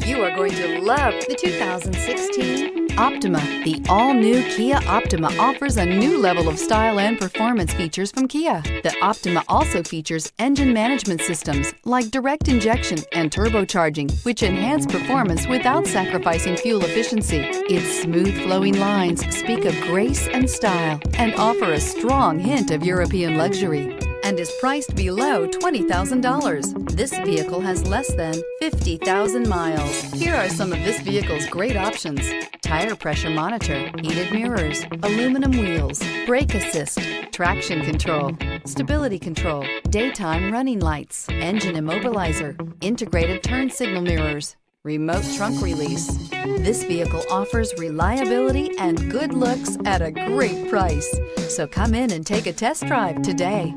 You are going to love the 2016 Optima. The all-new Kia Optima offers a new level of style and performance features from Kia. The Optima also features engine management systems like direct injection and turbocharging, which enhance performance without sacrificing fuel efficiency. Its smooth flowing lines speak of grace and style and offer a strong hint of European luxury, and is priced below $20,000. This vehicle has less than 50,000 miles. Here are some of this vehicle's great options: tire pressure monitor, heated mirrors, aluminum wheels, brake assist, traction control, stability control, daytime running lights, engine immobilizer, integrated turn signal mirrors, remote trunk release. This vehicle offers reliability and good looks at a great price. So come in and take a test drive today.